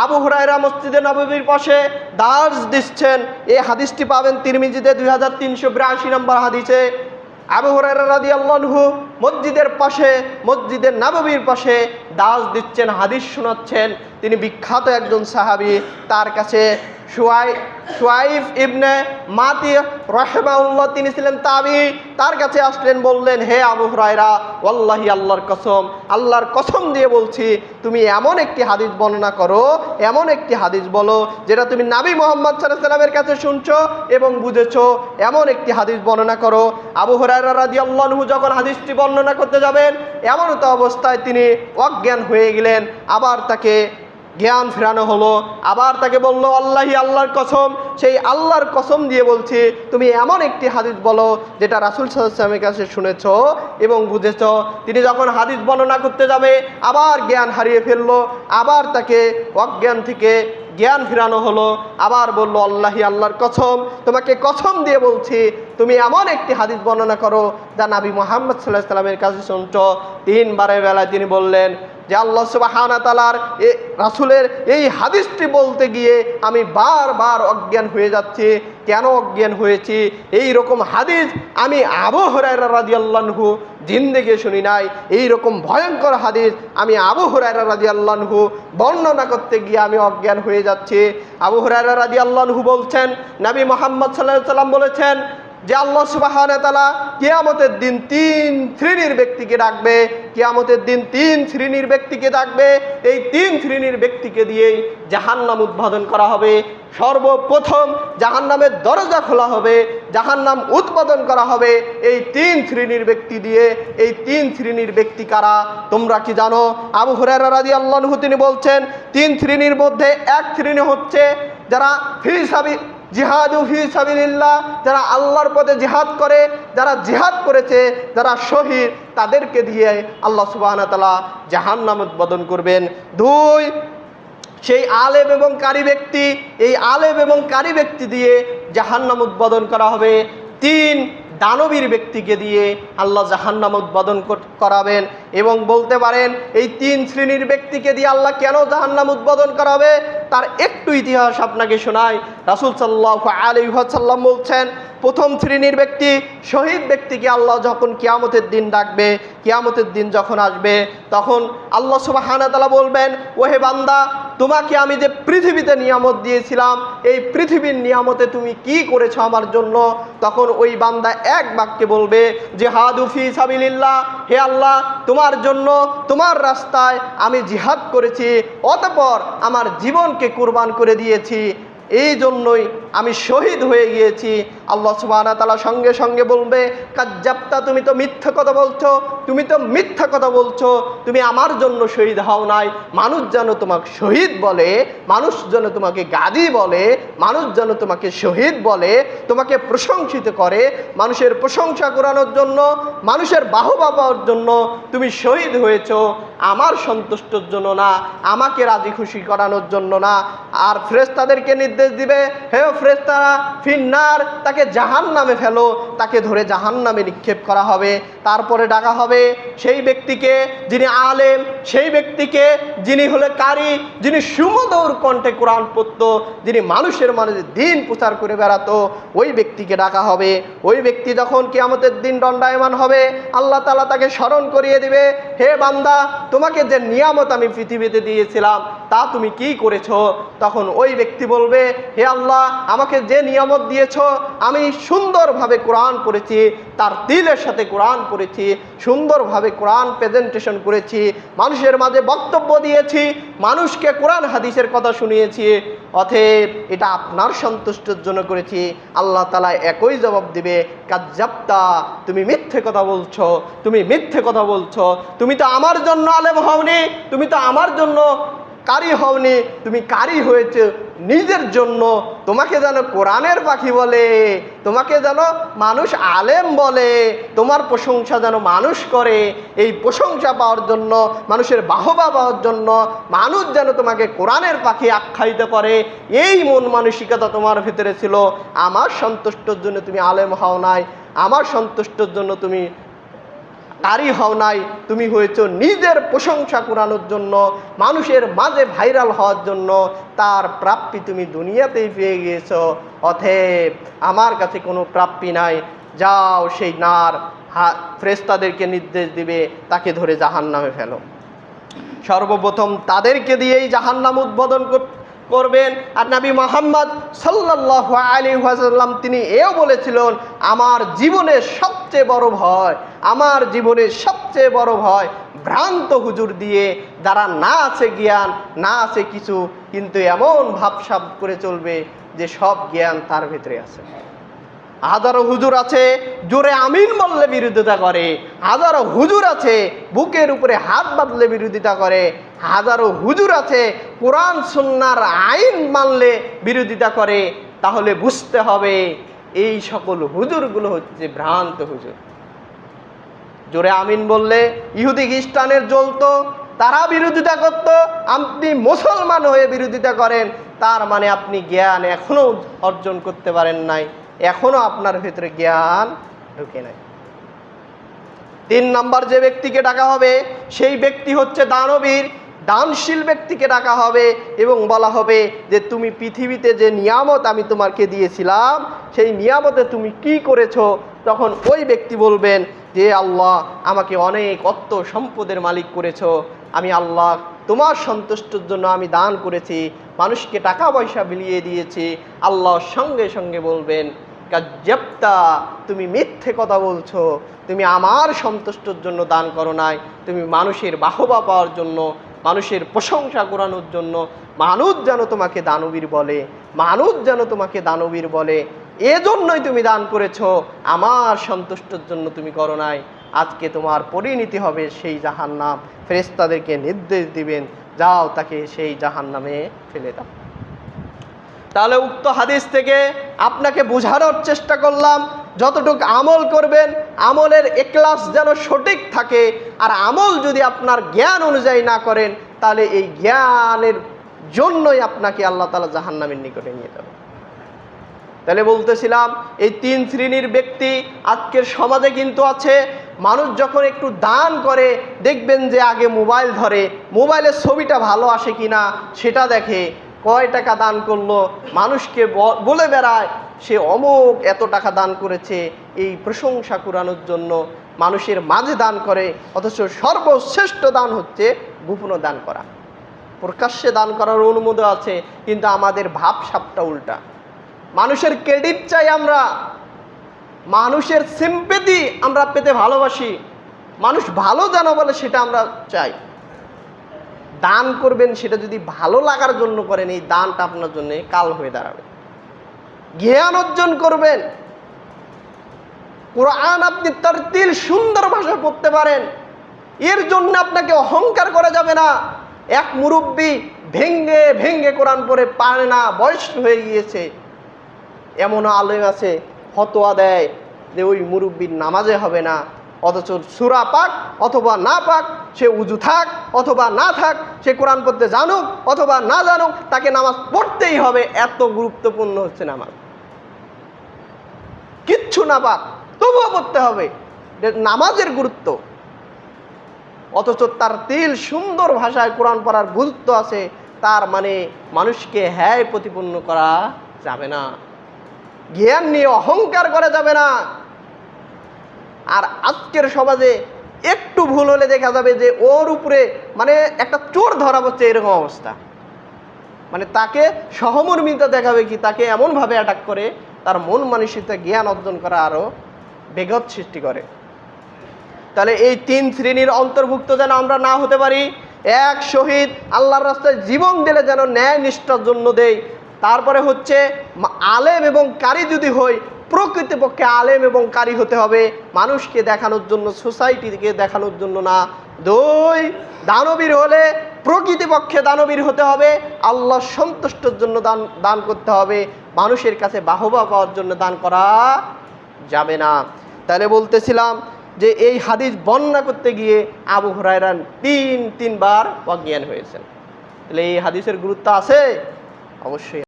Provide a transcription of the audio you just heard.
আবু হুরায়রা মসজিদে নববীর পাশে দার্স দিচ্ছেন। এই হাদিসটি পাবেন তিরমিজিতে 2382 নম্বর হাদিসে। আবু হুরায়রা রাদিয়াল্লাহু আনহু মসজিদের পাশে, মসজিদের নববীর পাশে দার্স দিচ্ছেন, হাদিস শোনাচ্ছেন। তিনি বিখ্যাত একজন সাহাবী। তার কাছে শুয়াইব ইবনে মাতি রাহিমাহুল্লাহ, তিনি ছিলেন তাবী। তার কাছে আসলেন, বললেন, হে আবু হুরায়রা, ওয়াল্লাহি, আল্লাহর কসম দিয়ে বলছি, তুমি এমন একটি হাদিস বর্ণনা করো, এমন একটি হাদিস বলো যেটা তুমি নবী মুহাম্মদ সাল্লাল্লাহু আলাইহি ওয়াসাল্লামের কাছে শুনছো এবং বুঝেছো, এমন একটি হাদিস বর্ণনা করো। আবু হুরায়রা রাদিয়াল্লাহু আনহু যখন হাদিসটি বর্ণনা করতে যাবেন, এমন তো অবস্থায় তিনি অজ্ঞান হয়ে গেলেন। আবার তাকে জ্ঞান ফেরানো হলো। আবার তাকে বললো, আল্লাহর কসম, সেই আল্লাহর কসম দিয়ে বলছি, তুমি এমন একটি হাদিস বলো যেটা রাসূল সাল্লাল্লাহু আলাইহি ওয়াসাল্লামের কাছে শুনেছো এবং বুঝেছো। তিনি যখন হাদিস বর্ণনা করতে যাবে, আবার জ্ঞান হারিয়ে ফেললো। আবার তাকে অজ্ঞান থেকে জ্ঞান ফেরানো হলো। আবার বলল, আল্লাহর কসম, তোমাকে কসম দিয়ে বলছি, তুমি এমন একটি হাদিস বর্ণনা করো যা নবী মুহাম্মদ সাল্লাল্লাহু আলাইহি ওয়াসাল্লামের কাছে শুনছো। তিনবারের বেলায় তিনি বললেন যে আল্লাহ সুবহানাহু ওয়া তাআলার রাসূলের এই হাদিসটি বলতে গিয়ে আমি বারবার অজ্ঞান হয়ে যাচ্ছি। কেন অজ্ঞান হয়েছি? এই রকম হাদিস আমি আবু হুরায়রা রাদিয়াল্লাহু আনহু জিন্দেগি শুনি নাই। এই রকম ভয়ঙ্কর হাদিস আমি আবু হুরায়রা রাদিয়াল্লাহু আনহু বর্ণনা করতে গিয়ে আমি অজ্ঞান হয়ে যাচ্ছি। আবু হুরায়রা রাদিয়াল্লাহু আনহু বলছেন, নবী মুহাম্মদ সাল্লাল্লাহু আলাইহি ওয়াসাল্লাম বলেছেন যে আল্লাহ সুবহানাহু ওয়া তাআলা কিয়ামতের দিন 3 শ্রেণীর ব্যক্তিকে ডাকবে। কিয়ামতের দিন 3 শ্রেণীর ব্যক্তিকে ডাকবে। এই 3 শ্রেণীর ব্যক্তিকে দিয়েই জাহান্নাম উদ্বোধন করা হবে। সর্বপ্রথম জাহান্নামের দরজা খোলা হবে, জাহান্নাম উদ্বোধন করা হবে এই 3 শ্রেণীর ব্যক্তি দিয়ে। এই 3 শ্রেণীর ব্যক্তি কারা তোমরা কি জানো? আবু হুরায়রা রাদিয়াল্লাহু আনহু তিনি বলছেন, 3 শ্রেণীর মধ্যে এক শ্রেণী হচ্ছে যারা জিহাদু ফি সাবিলিল্লাহ, যারা আল্লাহর পথে জিহাদ করে, যারা জিহাদ করেছে, যারা শহীদ, তাদেরকে দিয়ে আল্লাহ সুবহানাহু ওয়া তাআলা জাহান্নাম উদ্বোধন করবেন। 2, সেই আলেম এবং কারি ব্যক্তি, এই আলেম এবং কারি ব্যক্তি দিয়ে জাহান্নাম উদ্বোধন করা হবে। 3, দানবীর ব্যক্তিকে দিয়ে আল্লাহ জাহান্নাম উদ্বোধন করাবেন। এবং বলতে পারেন এই 3 শ্রেণীর ব্যক্তিকে দিয়ে আল্লাহ কেন জাহান্নাম উদ্বোধন করাবে, তার একটু ইতিহাস আপনাকে শোনাই। রাসূল সাল্লাল্লাহু আলাইহি ওয়াসাল্লাম বলছেন, প্রথম শ্রেণীর ব্যক্তি, শহীদ ব্যক্তিকে আল্লাহ যখন কিয়ামতের দিন ডাকবে, কিয়ামতের দিন যখন আসবে, তখন আল্লাহ সুবহানাহু ওয়া তাআলা বলবেন, ওহে বান্দা, তোমাকে আমি যে পৃথিবীতে নিয়ামত দিয়েছিলাম, এই পৃথিবীর নিয়ামতে তুমি কি করেছো আমার জন্য? তখন ওই বান্দা এক বাক্যে বলবে, জিহাদু ফি সাবিলিল্লাহ, হে আল্লাহ, তোমার জন্য, তোমার রাস্তায় আমি জিহাদ করেছি, অতঃপর আমার জীবনকে কুরবান করে দিয়েছি, এই জন্যই আমি শহীদ হয়ে গিয়েছি। আল্লাহ সুবহানাহু ওয়া তাআলা সঙ্গে সঙ্গে বলবে, কাজ্জাবতা, তুমি তো মিথ্যা কথা বলছো, তুমি তো মিথ্যা কথা বলছো, তুমি আমার জন্য শহীদ হও নাই। মানুষ যেন তোমাকে শহীদ বলে, মানুষ যেন তোমাকে গাজী বলে, মানুষ যেন তোমাকে শহীদ বলে, তোমাকে প্রশংসিত করে, মানুষের প্রশংসা করানোর জন্য, মানুষের বাহবা পাওয়ার জন্য তুমি শহীদ হয়েছো, আমার সন্তুষ্টর জন্য না, আমাকে রাজি খুশি করানোর জন্য না। আর ফেরেশতাদেরকে নির্দেশ দিবে, হে ফেরেশতারা, ফিন্নার, তাকে জাহান্নামে ফেলো, তাকে ধরে জাহান্নামে নিক্ষেপ করা হবে। তারপরে ডাকা হবে সেই ব্যক্তিকে যিনি আলেম, সেই ব্যক্তিকে যিনি হলে কারি, যিনি সুমধুর কণ্ঠে কোরআন পড়ত, যিনি মানুষের মাঝে দ্বীন প্রচার করে বেড়াতো, ওই ব্যক্তিকে ডাকা হবে। ওই ব্যক্তি যখন কিয়ামতের দিন দণ্ডায়মান হবে, আল্লাহ তাআলা তাকে স্মরণ করিয়ে দিবে, হে বান্দা, তোমাকে যে নিয়ামত আমি পৃথিবীতে দিয়েছিলাম তা তুমি কি করেছো? তখন ওই ব্যক্তি বলবে, হে আল্লাহ, আমাকে যে নিয়ামত দিয়েছো, আমি সুন্দরভাবে কোরআন পড়েছি, তার দিলের সাথে কোরআন পড়েছি, সুন্দরভাবে কোরআন প্রেজেন্টেশন করেছি, মানুষের মাঝে বক্তব্য দিয়েছি, মানুষকে কোরআন হাদিসের কথা শুনিয়েছি, অতএব এটা আপনার সন্তুষ্টির জন্য করেছি। আল্লাহ তাআলা একই জবাব দিবে, কাজ্জাবতা, তুমি মিথ্যে কথা বলছো, তুমি মিথ্যে কথা বলছো, তুমি তো আমার জন্য আলেম হওনি, তুমি তো আমার জন্য কারি হওনি, তুমি কারি হয়েছে নিজের জন্য। তোমাকে যেন কোরআনের পাখি বলে, তোমাকে যেন মানুষ আলেম বলে, তোমার প্রশংসা যেন মানুষ করে, এই প্রশংসা পাওয়ার জন্য, মানুষের বাহবা পাওয়ার জন্য মানুষ যেন তোমাকে কোরআনের পাখি আখ্যায়িত করে, এই মন মানসিকতা তোমার ভিতরে ছিল। আমার সন্তুষ্টর জন্য তুমি আলেম হও নাই, আমার সন্তুষ্টর জন্য তুমি কারি হও নাই, তুমি হয়েছো নিজের প্রশংসা কুড়ানোর জন্য, মানুষের মাঝে ভাইরাল হওয়ার জন্য। তার প্রাপ্তি তুমি দুনিয়াতেই পেয়ে গিয়েছো। অতএব আমার কাছে কোনো প্রাপ্তি নাই। যাও সেই নার ফেরেশতাদেরকে নির্দেশ দিবে, তাকে ধরে জাহান্নামে ফেলো। সর্বপ্রথম তাদেরকে দিয়েই জাহান্নাম উদ্বোধন করবেন। আর নবী মুহাম্মদ সাল্লাল্লাহু আলাইহি ওয়াসাল্লাম তিনি এও বলেছিলেন, আমার জীবনের সবচেয়ে বড় ভয়, আমার জীবনের সবচেয়ে বড় ভয় ভ্রান্ত হুজুর দিয়ে, যারা না আছে জ্ঞান, না আছে কিছু, কিন্তু এমন ভাবসাব করে চলবে যে সব জ্ঞান তার ভিতরে আছে। হাজারো হুজুর আছে জোরে আমিন বললে বিরোধিতা করে, হাজারো হুজুর আছে বুকের উপরে হাত বাঁধলে বিরোধিতা করে, হাজারো হুজুর আছে কোরআন সুন্নাহর আইন মানলে বিরোধিতা করে। তাহলে বুঝতে হবে এই সকল হুজুরগুলো হচ্ছে ভ্রান্ত হুজুর। জোরে আমিন বললে ইহুদি খ্রিস্টানের জ্বলতো, তারা বিরোধিতা করত, আপনি মুসলমান হয়ে বিরোধিতা করেন, তার মানে আপনি জ্ঞান এখনো অর্জন করতে পারেন নাই, এখনো আপনার ভিতরে জ্ঞান ঢুকে নাই। 3 নম্বর যে ব্যক্তিকে ডাকা হবে সেই ব্যক্তি হচ্ছে দানবীর, দানশীল ব্যক্তিকে ডাকা হবে এবং বলা হবে যে তুমি পৃথিবীতে যে নিয়ামত আমি তোমাকে দিয়েছিলাম সেই নিয়ামতে তুমি কি করেছো। তখন ওই ব্যক্তি বলবেন যে আল্লাহ আমাকে অনেক অর্থ সম্পদের মালিক করেছো, আমি আল্লাহ তোমার সন্তুষ্টির জন্য আমি দান করেছি, মানুষকে টাকা পয়সা বিলিয়ে দিয়েছি। আল্লাহ সঙ্গে সঙ্গে বলবেন কাজ্জাবতা, তুমি মিথ্যে কথা বলছো, তুমি আমার সন্তুষ্টির জন্য দান করো নাই, তুমি মানুষের বাহবা পাওয়ার জন্য, মানুষের প্রশংসা করানোর জন্য, মানুষ যেন তোমাকে দানবীর বলে, মানুষ যেন তোমাকে দানবীর বলে, এজন্যই তুমি দান করেছো, আমার সন্তুষ্টির জন্য তুমি করো নাই। আজকে তোমার পরিণতি হবে সেই জাহান্নাম। ফেরেশতাদেরকে নির্দেশ দিবেন যাও তাকে সেই জাহান্নামে ফেলে দাও। তাহলে উক্ত হাদিস থেকে আপনাকে বোঝানোর চেষ্টা করলাম, যতটুকু আমল করবেন আমলের ইখলাস যেন সঠিক থাকে। আর আমল যদি আপনার জ্ঞান অনুযায়ী না করেন তাহলে এই জ্ঞানের জন্যই আপনাকে আল্লাহ তাআলা জাহান্নামের নিকটে নিয়ে যাবে। তাহলে বলতেছিলাম এই 3 শ্রেণীর ব্যক্তি আজকের সমাজে কিন্তু আছে। মানুষ যখন একটু দান করে দেখবেন যে আগে মোবাইল ধরে, মোবাইলের ছবিটা ভালো আসে কিনা সেটা দেখে, কয় টাকা দান করলো, মানুষকে বলে বেড়ায় সে অমুক এত টাকা দান করেছে, এই প্রশংসা কুড়ানোর জন্য মানুষের মাঝে দান করে। অথচ সর্বশ্রেষ্ঠ দান হচ্ছে গোপনে দান করা। প্রকাশ্যে দান করার অনুমোদন আছে, কিন্তু আমাদের ভাবসাবটা উল্টা। মানুষের ক্রেডিট চাই আমরা, মানুষের সিম্পেথি আমরা পেতে ভালোবাসি, মানুষ ভালো যেন বলে সেটা আমরা চাই। দান করবেন সেটা যদি ভালো লাগার জন্য করেন, এই দানটা আপনার জন্য কাল হয়ে দাঁড়াবে। জ্ঞান অর্জন করবেন, কোরআন আপনি তারতিল সুন্দর ভাষায় পড়তে পারেন, এর জন্য আপনাকে অহংকার করা যাবে না। এক মুরব্বী ভেঙ্গে ভেঙ্গে কোরআন পড়ে পারে না, বয়স হয়ে গিয়েছে, এমন আলেম আছে ফতোয়া দেয় যে ওই মুরব্বীর নামাজে হবে না। অথচ সূরা পাক অথবা না পাক, সে উজু থাক অথবা না থাক, সে কোরআন পড়তে জানুক অথবা না জানুক, তাকে নামাজ পড়তেই হবে। এত গুরুত্বপূর্ণ হচ্ছে নামাজ, কিচ্ছু না পাক তবুও পড়তে হবে, নামাজের গুরুত্ব। অথচ তার তিল সুন্দর ভাষায় কোরআন পড়ার গুরুত্ব আছে, তার মানে মানুষকে হ্যায় প্রতিপন্ন করা যাবে না, জ্ঞান নিয়ে অহংকার করা যাবে না। আর আজকের সমাজে একটু ভুল হলে দেখা যাবে যে ওর উপরে মানে একটা চোর ধরা পড়ছে, এরকম অবস্থা। মানে তাকে সহমর্মিতা দেখাবে কি, তাকে এমনভাবে অ্যাটাক করে তার মন মানসিকতা জ্ঞান অর্জন করা আরও বেগত সৃষ্টি করে। তাহলে এই 3 শ্রেণীর অন্তর্ভুক্ত যেন আমরা না হতে পারি। এক, শহীদ আল্লাহর রাস্তায় জীবন দিলে যেন ন্যায় নিষ্ঠার জন্য দেই। তারপরে হচ্ছে আলেম এবং কারি যদি হই, প্রকৃতপক্ষে আলেম এবং কারি হতে হবে, মানুষকে দেখানোর জন্য, সোসাইটিকে দেখানোর জন্য না। 2, দানবীর হলে প্রকৃতপক্ষে দানবীর হতে হবে, আল্লাহ সন্তুষ্টির জন্য দান করতে হবে, মানুষের কাছে বাহবা পাওয়ার জন্য দান করা যাবে না। তাহলে বলতেছিলাম যে এই হাদিস বর্ণনা করতে গিয়ে আবু হুরায়রা 3 বার অজ্ঞান হয়েছেন। তাহলে এই হাদিসের গুরুত্ব আছে অবশ্যই।